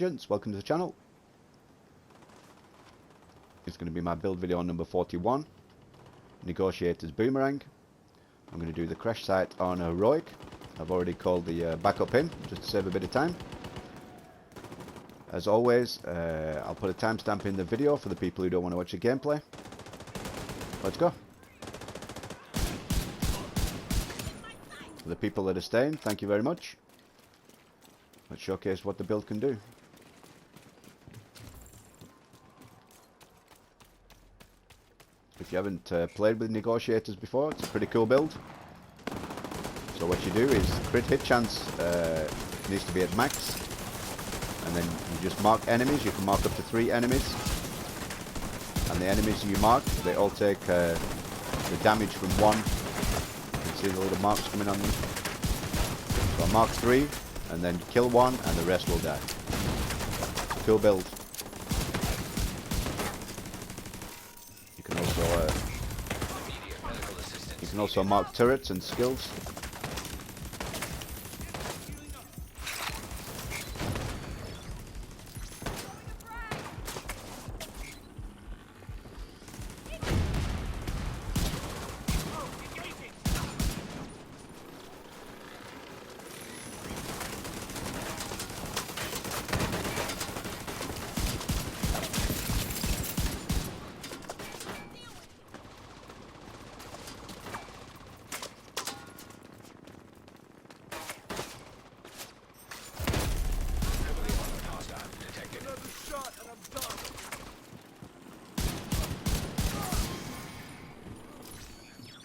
Gents, welcome to the channel. It's going to be my build video number 41, Negotiators Boomerang. I'm going to do the crash site on Heroic. I've already called the backup in, just to save a bit of time. As always, I'll put a timestamp in the video for the people who don't want to watch the gameplay. Let's go. For the people that are staying, thank you very much. Let's showcase what the build can do. If you haven't played with Negotiators before, it's a pretty cool build. So what you do is crit hit chance needs to be at max, and then you just mark enemies. You can mark up to 3 enemies, and the enemies you mark, they all take the damage from 1. You can see the little marks coming on them. So I mark 3, and then kill 1, and the rest will die. Cool build. You can also mark turrets and skills.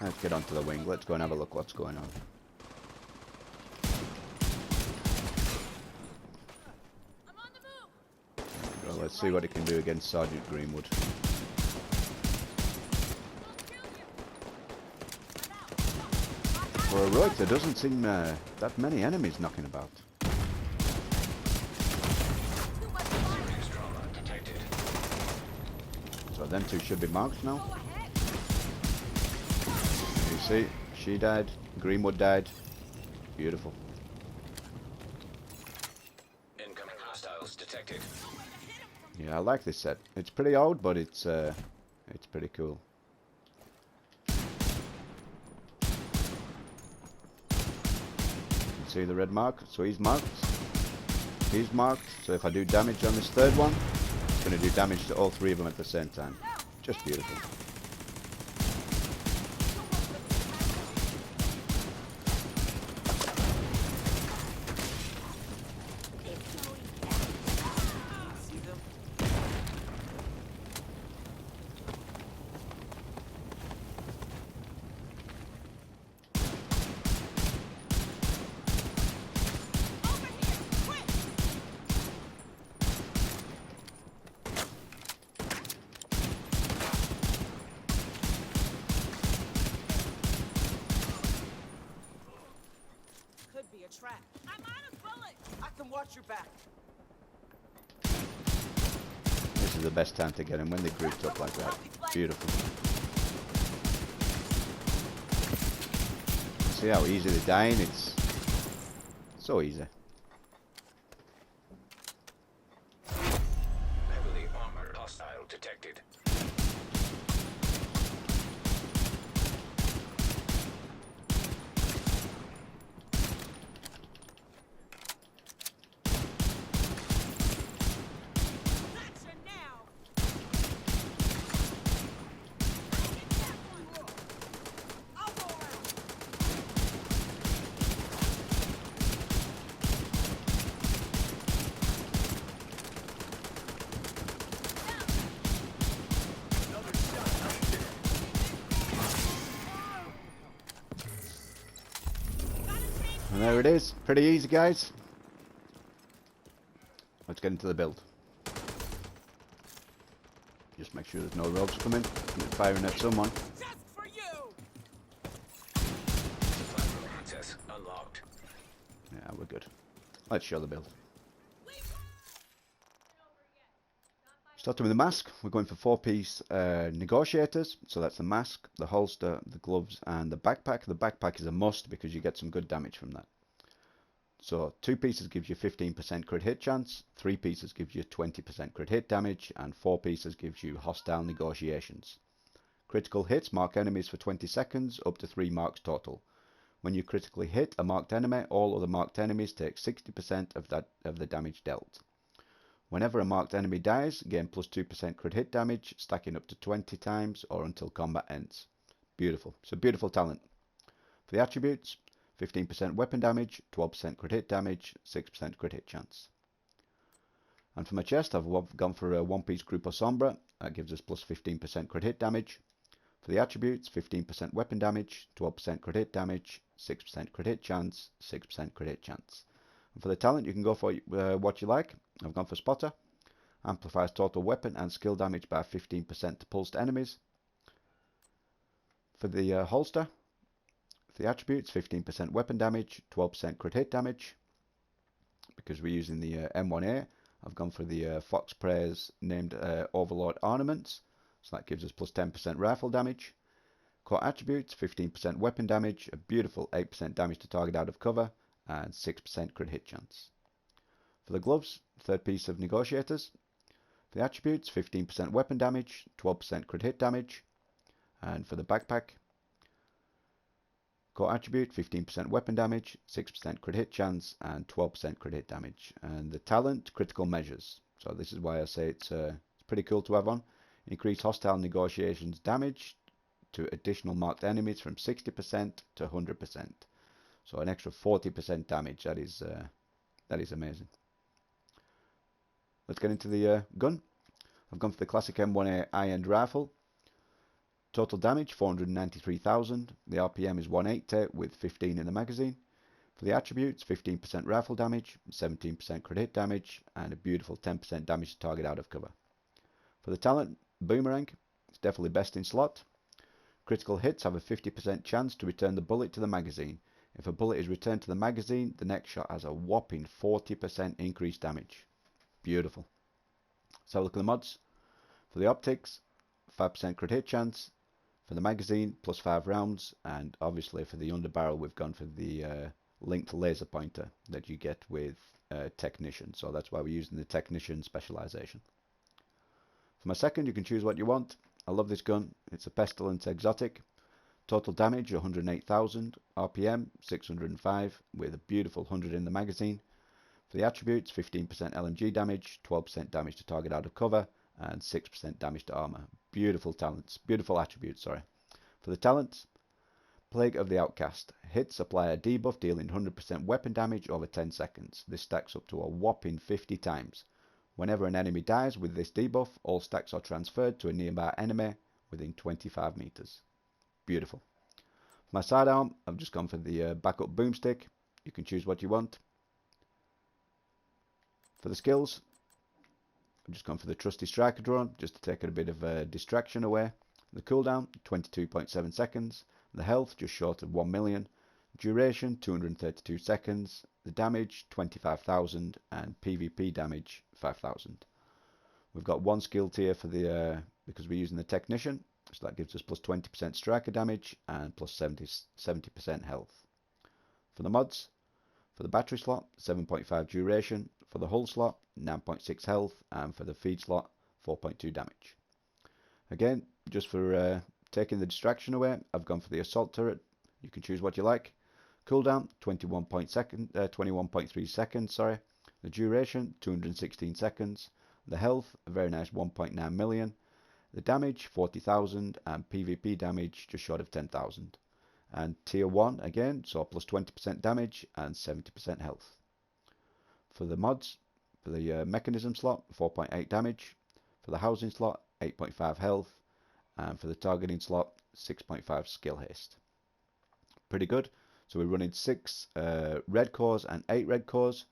Let's get onto the wing. Let's go and have a look what's going on. Well, let's see what it can do against Sergeant Greenwood. For a Heroic, there doesn't seem that many enemies knocking about. So them two should be marked now. See, she died, Greenwood died. Beautiful. Incoming hostiles detected. Yeah, I like this set. It's pretty old, but it's pretty cool. You can see the red mark, so he's marked. He's marked, so if I do damage on this third one, it's going to do damage to all 3 of them at the same time. Just beautiful. Trap. I'm out of bullets. I can watch your back. This is the best time to get him when they grouped up like that. Beautiful. See how easy they're dying? It's so easy. Heavily armored hostile detected. And there it is. Pretty easy, guys. Let's get into the build. Just make sure there's no rogues coming. They're firing at someone. Just for you. Supply room access unlocked. Yeah, we're good. Let's show the build. Starting with the mask, we're going for 4-piece Negotiators. So that's the mask, the holster, the gloves, and the backpack. The backpack is a must because you get some good damage from that. So 2 pieces gives you 15% crit hit chance, 3 pieces gives you 20% crit hit damage, and 4 pieces gives you hostile negotiations. Critical hits mark enemies for 20 seconds, up to 3 marks total. When you critically hit a marked enemy, all other marked enemies take 60% of the damage dealt. Whenever a marked enemy dies, gain plus 2% crit hit damage, stacking up to 20 times or until combat ends. Beautiful. It's a beautiful talent. For the attributes, 15% weapon damage, 12% crit hit damage, 6% crit hit chance. And for my chest, I've gone for a one-piece Grupo Sombra. That gives us plus 15% crit hit damage. For the attributes, 15% weapon damage, 12% crit hit damage, 6% crit hit chance, 6% crit hit chance. And for the talent, you can go for what you like. I've gone for Spotter. Amplifies total weapon and skill damage by 15% to pulsed enemies. For the holster, for the attributes, 15% weapon damage, 12% crit hit damage. Because we're using the M1A, I've gone for the Fox Prey's named Overlord Ornaments. So that gives us plus 10% rifle damage. Core attributes, 15% weapon damage, a beautiful 8% damage to target out of cover, and 6% crit hit chance. For the gloves, third piece of Negotiators. For the attributes, 15% weapon damage, 12% crit hit damage. And for the backpack, core attribute, 15% weapon damage, 6% crit hit chance, and 12% crit hit damage. And the talent, critical measures. So this is why I say it's pretty cool to have on. Increase hostile negotiations damage to additional marked enemies from 60% to 100%. So an extra 40% damage. That is amazing. Let's get into the gun. I've gone for the classic M1A high-end rifle. Total damage 493,000. The RPM is 180 with 15 in the magazine. For the attributes, 15% rifle damage, 17% crit hit damage, and a beautiful 10% damage to target out of cover. For the talent, Boomerang. It's definitely best in slot. Critical hits have a 50% chance to return the bullet to the magazine. If a bullet is returned to the magazine, the next shot has a whopping 40% increased damage. Beautiful. So look at the mods. For the optics, 5% crit hit chance. For the magazine, plus 5 rounds. And obviously for the underbarrel, we've gone for the linked laser pointer that you get with Technician. So that's why we're using the Technician specialization. For my second, you can choose what you want. I love this gun. It's a Pestilence exotic. Total damage 108,000. RPM 605 with a beautiful 100 in the magazine. For the attributes, 15% LMG damage, 12% damage to target out of cover, and 6% damage to armor. Beautiful talents. Beautiful attributes, sorry. For the talents, Plague of the Outcast. Hits apply a debuff dealing 100% weapon damage over 10 seconds. This stacks up to a whopping 50 times. Whenever an enemy dies with this debuff, all stacks are transferred to a nearby enemy within 25 meters. Beautiful. For my sidearm, I've just gone for the backup boomstick. You can choose what you want. For the skills, I've just gone for the trusty striker drone, just to take a bit of distraction away. The cooldown, 22.7 seconds. The health, just short of 1 million. Duration, 232 seconds. The damage, 25,000. And PvP damage, 5,000. We've got one skill tier for the, because we're using the Technician. So that gives us plus 20% striker damage and plus 70% health. For the mods, for the battery slot, 7.5 duration. For the hull slot, 9.6 health. And for the feed slot, 4.2 damage. Again, just for taking the distraction away, I've gone for the assault turret. You can choose what you like. Cooldown 21.3 seconds. Sorry. The duration 216 seconds. The health a very nice 1.9 million. The damage 40,000 and PvP damage just short of 10,000. And tier 1 again, so plus 20% damage and 70% health. For the mods, for the mechanism slot 4.8 damage. For the housing slot 8.5 health. And for the targeting slot 6.5 skill haste. Pretty good. So we're running 6 red cores and 8 red cores.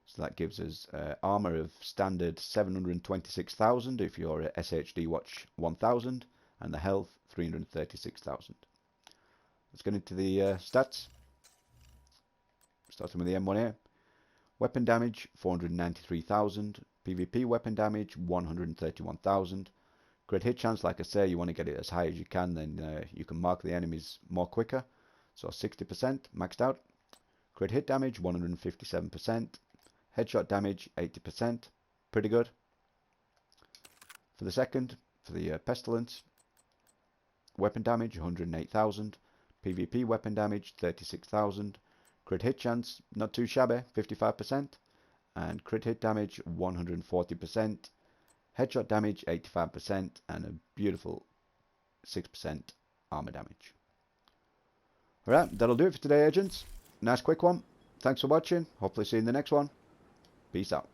So that gives us armor of standard 726,000 if you're a SHD Watch 1000, and the health 336,000. Let's get into the stats. Starting with the M1A. Weapon damage 493,000. PvP weapon damage 131,000. Crit hit chance, like I say, you want to get it as high as you can, then you can mark the enemies more quicker. So 60% maxed out. Crit hit damage 157%. Headshot damage 80%. Pretty good. For the second, for the Pestilence, weapon damage 108,000. PvP weapon damage 36,000. Crit hit chance, not too shabby, 55%. And crit hit damage 140%. Headshot damage 85%. And a beautiful 6% armor damage. Alright, that'll do it for today, agents. Nice quick one. Thanks for watching. Hopefully see you in the next one. Peace out.